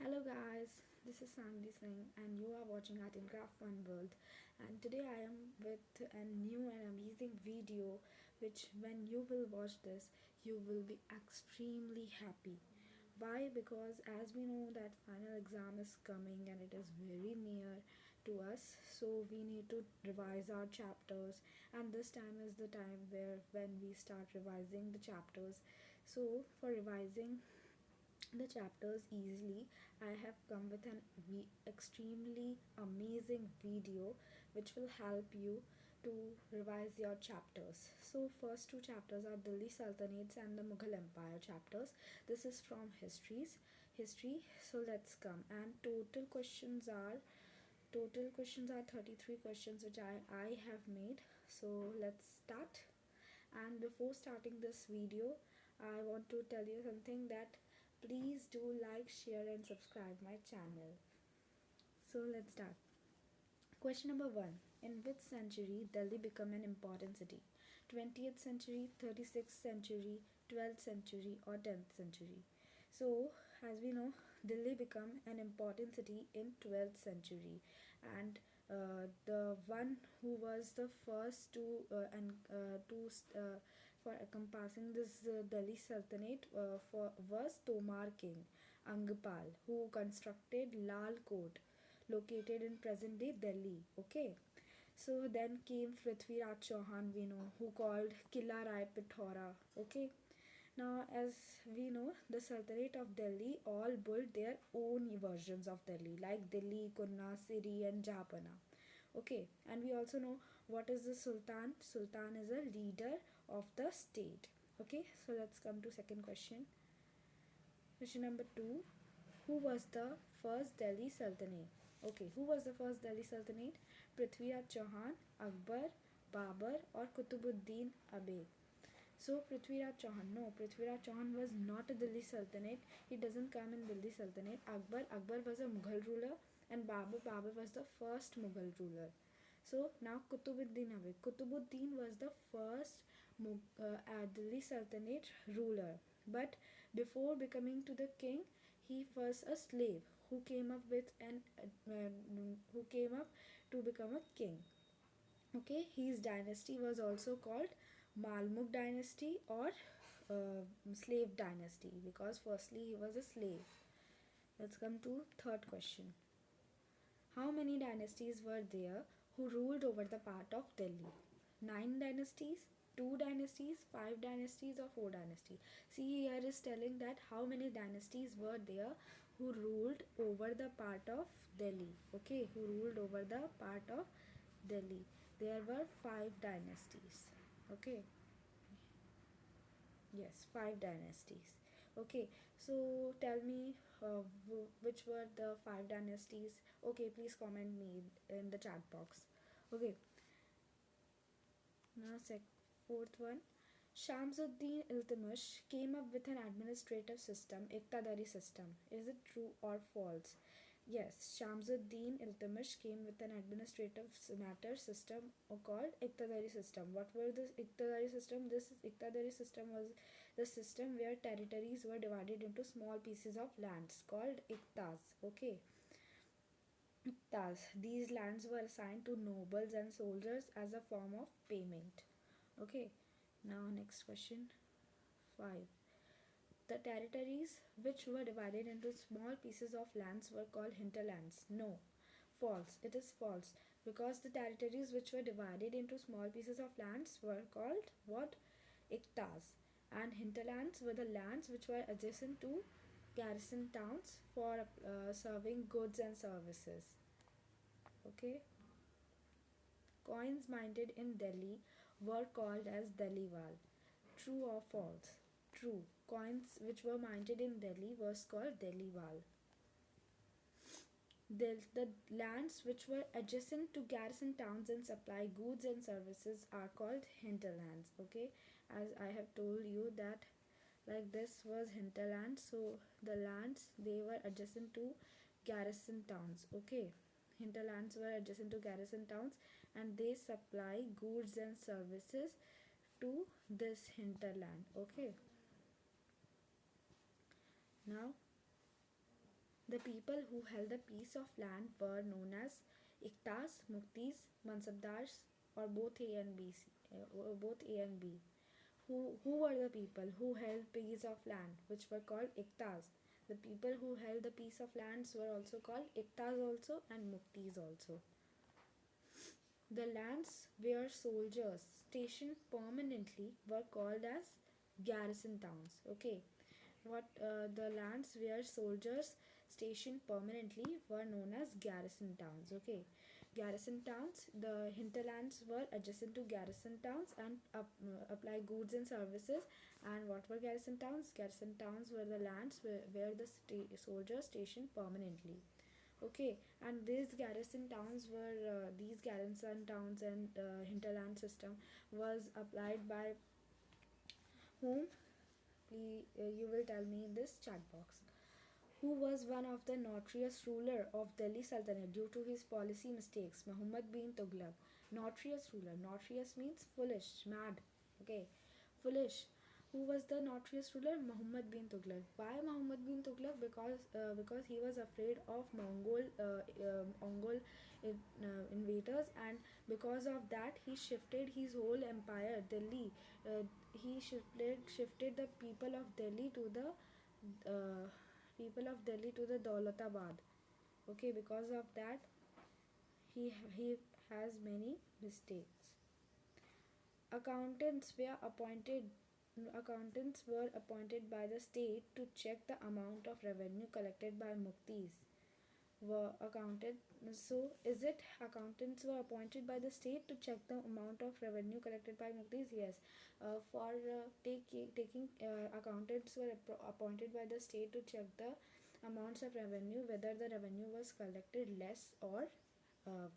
Hello guys, this is Sandy Singh and you are watching Art and Craft Fun World, and today I am with a new and amazing video which when you will watch this you will be extremely happy. Why? Because as we know that final exam is coming and it is very near to us, so we need to revise our chapters, and this time is the time where when we start revising the chapters. So for revising the chapters easily, I have come with an extremely amazing video which will help you to revise your chapters. So first two chapters are Delhi Sultanates and the Mughal Empire chapters. This is from history. So let's come, and total questions are 33 questions which I have made. So let's start. And before starting this video, I want to tell you something, that please do like, share and subscribe my channel. So let's start. Question number 1. In which century Delhi became an important city? 20th century, 36th century, 12th century or 10th century? So as we know, Delhi became an important city in 12th century, and the one who was the first to for encompassing this Delhi Sultanate was Tomar King Angpal, who constructed Lal Kot located in present day Delhi. Okay. So then came Prithviraj Chauhan, we know, who called Killa Rai Pithora. Okay. Now, as we know, the Sultanate of Delhi all built their own versions of Delhi, like Delhi, Kunna, Siri, and Japana. Okay, and we also know what is the Sultan. Sultan is a leader of the state. Okay, so let's come to second question. Question number 2. Who was the first Delhi Sultanate? Okay, who was the first Delhi Sultanate? Prithviraj Chauhan, Akbar, Babur, or Kutubuddin Abe? So Prithviraj Chauhan, no, Prithviraj Chauhan was not a Delhi Sultanate. He doesn't come in Delhi Sultanate. Akbar was a Mughal ruler, and Babur was the first Mughal ruler. So now Kutubuddin Abe. Kutubuddin was the first Delhi Sultanate ruler. But before becoming to the king, he was a slave who came up with who came up to become a king. Okay, his dynasty was also called Malmuk dynasty or slave dynasty, because firstly he was a slave. Let's come to third question. How many dynasties were there who ruled over the part of Delhi? 9 dynasties, 2 dynasties, 5 dynasties or 4 dynasties? See, here is telling that how many dynasties were there who ruled over the part of Delhi. Okay, who ruled over the part of Delhi. There were 5 dynasties. Okay. Yes, 5 dynasties. Okay, so tell me which were the 5 dynasties. Okay, please comment me in the chat box. Okay, now fourth one. Shamsuddin Iltutmish came up with an administrative system, Iqtidari system. Is it true or false? Yes, Shamsuddin Iltutmish came with an administrative matter system called Iqtidari system. What were this Iqtidari system? This Iqtidari system was the system where territories were divided into small pieces of lands called Iqtas. Okay. Iqtas. These lands were assigned to nobles and soldiers as a form of payment. Okay. Now next question 5. The territories which were divided into small pieces of lands were called hinterlands. No, false. It is false, because the territories which were divided into small pieces of lands were called what? Iktas. And hinterlands were the lands which were adjacent to garrison towns for serving goods and services. Okay. Coins minted in Delhi were called as Delhiwal. True or false? True. Coins which were minted in Delhi was called Delhiwal. The lands which were adjacent to garrison towns and supply goods and services are called hinterlands. Okay, as I have told you that like this was hinterland, so the lands they were adjacent to garrison towns. Okay, hinterlands were adjacent to garrison towns and they supply goods and services to this hinterland. Okay, now The people who held a piece of land were known as Iktas, Muktis, Mansabdars, or both A and B. Or both A and B. Who were the people who held piece of land, which were called Iktas? The people who held the piece of lands were also called Iktas also and Muktis also. The lands where soldiers stationed permanently were called as garrison towns. Okay, what the lands where soldiers stationed permanently were known as garrison towns. Okay, garrison towns, the hinterlands were adjacent to garrison towns and apply goods and services. And what were garrison towns? Garrison towns were the lands where the soldiers stationed permanently. Okay, and these garrison towns and hinterland system was applied by whom? Please, you will tell me in this chat box. Who was one of the notorious ruler of Delhi Sultanate due to his policy mistakes? Muhammad bin Tughlaq. Notorious ruler. Notorious means foolish, mad. Okay, foolish. Who was the notorious ruler? Muhammad bin Tughlaq. Why Muhammad bin Tughlaq? Because he was afraid of Mongol invaders, and because of that he shifted his whole empire, Delhi. Uh, he shifted the people of Delhi to the uh, Daulatabad. Okay, because of that he has many mistakes. Accountants were appointed Accountants were appointed by the state to check the amount of revenue collected by muktis. Were accounted so is it accountants were appointed by the state to check the amount of revenue collected by muktis? Yes. For taking Accountants were appointed by the state to check the amounts of revenue, whether the revenue was collected less or uh,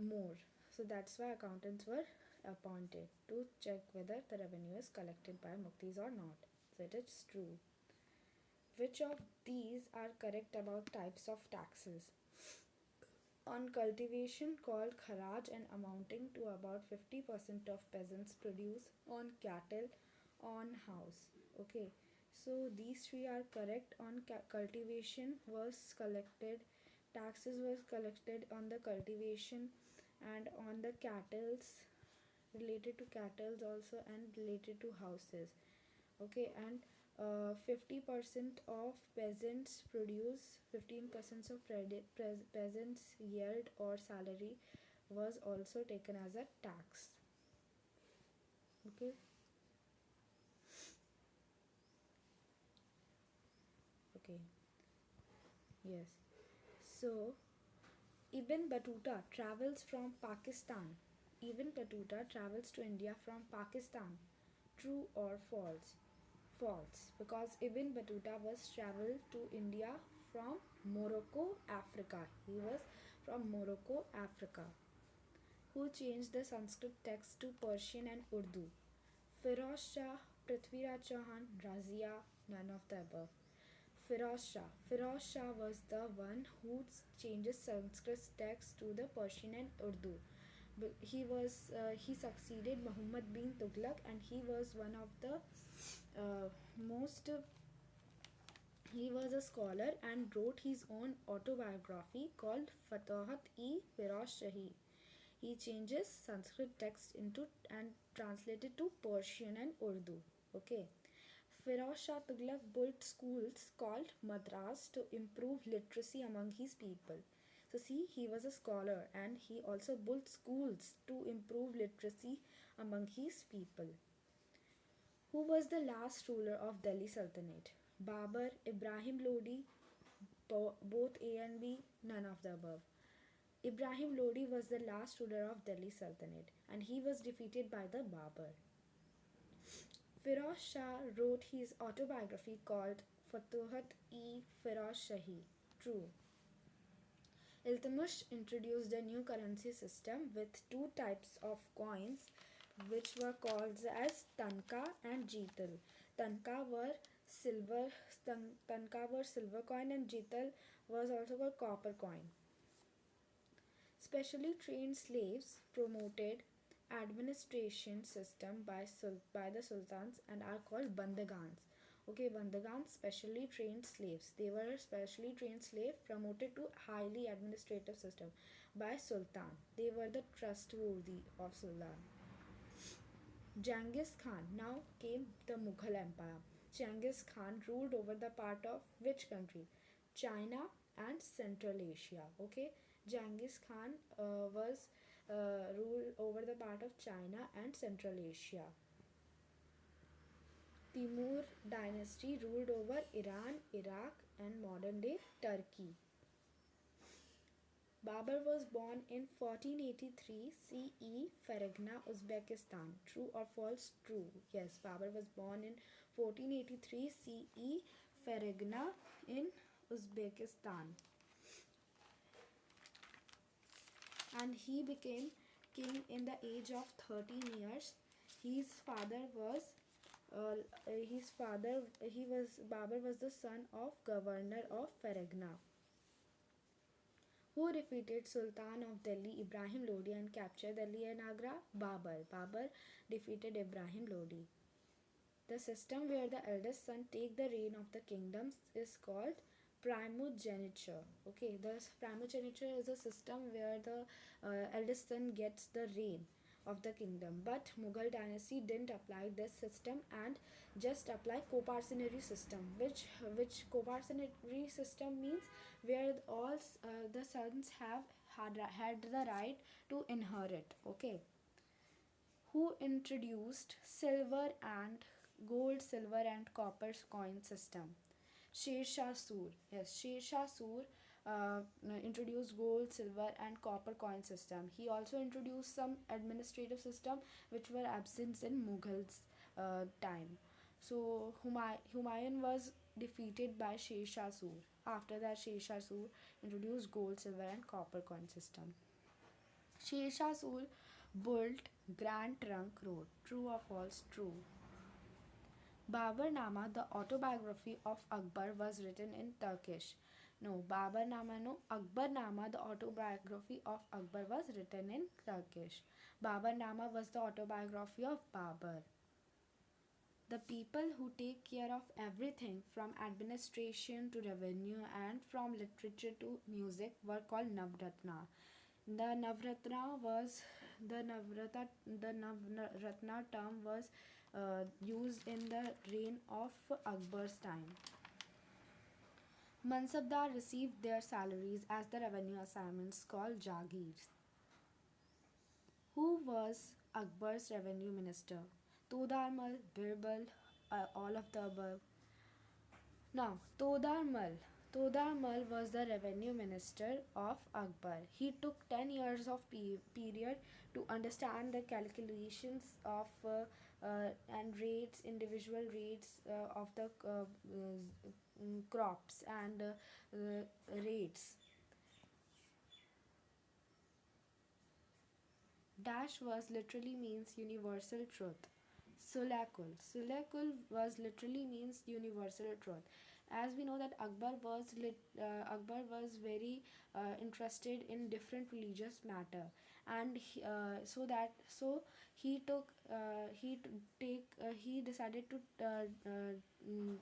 more. So that's why accountants were appointed to check whether the revenue is collected by muktis or not. So it is true. Which of these are correct about types of taxes? On cultivation, called kharaj and amounting to about 50% of peasants' produce; on cattle; on house. Okay, so these three are correct. On cultivation was collected, taxes was collected on the cultivation and on the cattles, related to cattles also, and related to houses. Okay, and 50% of peasants produce, 15% of peasants yield or salary was also taken as a tax. Okay. Okay, yes. So Ibn Battuta travels from Pakistan. Ibn Battuta travels to India from Pakistan. True or false? False, because Ibn Battuta was traveled to India from Morocco, Africa. He was from Morocco, Africa. Who changed the Sanskrit text to Persian and Urdu? Firoz Shah, Prithviraj Chauhan, Razia, none of the above. Firoz Shah. Firoz Shah was the one who changes Sanskrit text to the Persian and Urdu. He succeeded Muhammad bin Tughlaq, and he was one of the most he was a scholar and wrote his own autobiography called Fatuhat-e-Firoz Shahi. He changes Sanskrit text into and translated to Persian and Urdu. Okay. Firoz Shah Tughlaq built schools called Madras to improve literacy among his people. So see, he was a scholar and he also built schools to improve literacy among his people. Who was the last ruler of Delhi Sultanate? Babur, Ibrahim Lodi, both A and B, none of the above. Ibrahim Lodi was the last ruler of Delhi Sultanate and he was defeated by the Babur. Firoz Shah wrote his autobiography called Fatuhat-e-Firoz Shahi. True. Iltutmish introduced a new currency system with two types of coins which were called as Tanka and Jeetal. Tanka were silver silver coin and Jeetal was also called copper coin. Specially trained slaves promoted administration system by the sultans and are called bandagans. Okay, Bandagans specially trained slaves. They were specially trained slave promoted to highly administrative system by Sultan. They were the trustworthy of Sultan. Genghis Khan. Now came the Mughal Empire. Genghis Khan ruled over the part of which country? China and Central Asia. Okay, Genghis Khan was ruled over the part of China and Central Asia. Timur dynasty ruled over Iran, Iraq, and modern day Turkey. Babur was born in 1483 CE, Fergana, Uzbekistan. True or false? True. Yes, Babur was born in 1483 CE, Fergana in Uzbekistan. And he became king in the age of 13 years. His father was Babur was the son of governor of Fergana. Who defeated Sultan of Delhi Ibrahim Lodi and captured Delhi and Agra? Babur. Babur defeated Ibrahim Lodi. The system where the eldest son take the reign of the kingdoms is called primogeniture. Okay, the primogeniture is a system where the eldest son gets the reign of the kingdom, but Mughal dynasty didn't apply this system and just apply coparcenary system, which coparcenary system means where all the sons have had the right to inherit. Okay, who introduced silver and copper coin system? Sher Shah Sur. Yes, Sher Shah Sur introduced gold, silver, and copper coin system. He also introduced some administrative system which were absent in Mughals time. So Humayun was defeated by Sher Shah Sur. After that, Sher Shah Sur introduced gold, silver, and copper coin system. Sher Shah Sur built Grand Trunk Road. True or false? True. Babarnama, the autobiography of Akbar, was written in Turkish. No, Babarnama, no. Akbarnama, the autobiography of Akbar, was written in Turkish. Babarnama was the autobiography of Babur. The people who take care of everything from administration to revenue and from literature to music were called Navratna. The Navratna was the Navratna term was used in the reign of Akbar's time. Mansabdar received their salaries as the revenue assignments called Jagirs. Who was Akbar's revenue minister? Todarmal, Birbal, all of the above. Now, Todarmal was the revenue minister of Akbar. He took 10 years of period to understand the calculations of and rates, individual rates of the crops and rates. Dash was literally means universal truth. Sulakul. Sulakul was literally means universal truth. As we know that Akbar was very interested in different religious matter, and he took he t- take he decided to mm,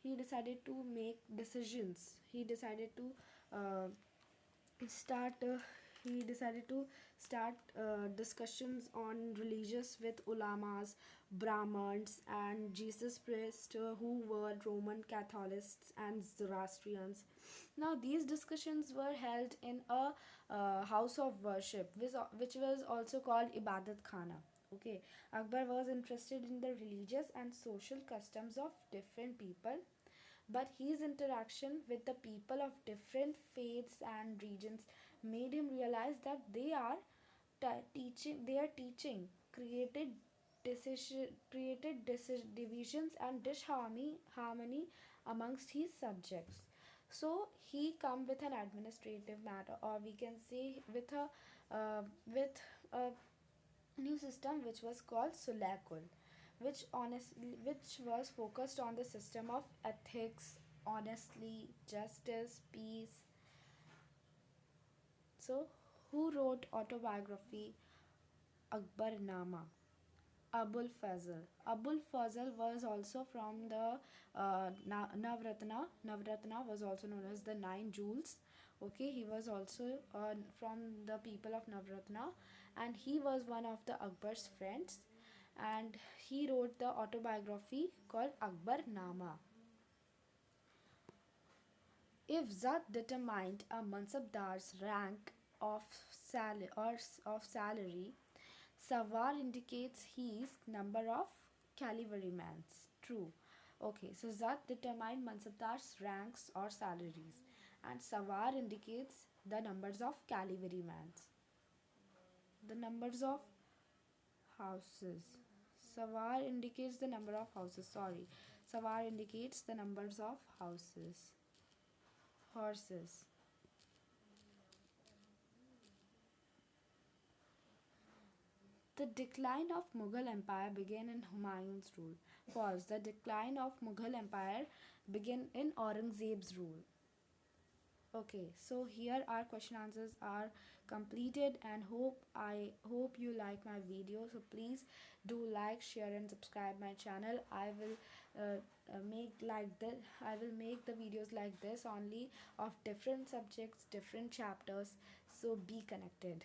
he decided to make decisions. Uh, start he decided to start discussions on religious with ulamas, brahmins, and Jesus priests who were Roman Catholics and Zoroastrians. Now these discussions were held in a house of worship, which was also called ibadat khana. Okay, Akbar was interested in the religious and social customs of different people, but his interaction with the people of different faiths and regions made him realize that their teaching created divisions and disharmony amongst his subjects. So he come with an administrative matter, or we can say with a new system which was called Sulakul, which was focused on the system of ethics, honesty, justice, peace. So, who wrote autobiography Akbarnama? Abul Fazl. Abul Fazl was also from the Navratna. Navratna was also known as the Nine Jewels. Okay, he was also from the people of Navratna, and he was one of the Akbar's friends, and he wrote the autobiography called Akbar Nama. If Zat determined a Mansabdar's rank of salary, Sawar indicates his number of cavalrymans. True. Okay, so Zat determined Mansabdar's ranks or salaries, and Sawar indicates the numbers of cavalrymans. The numbers of houses. Sawar indicates the number of houses. Sorry. Sawar indicates the numbers of houses. Horses. The decline of Mughal Empire began in Humayun's rule. False. The decline of Mughal Empire began in Aurangzeb's rule. Okay, so here our question answers are completed, and hope you like my video. So please do like, share and subscribe my channel. I will make the videos like this only of different subjects, different chapters. So be connected.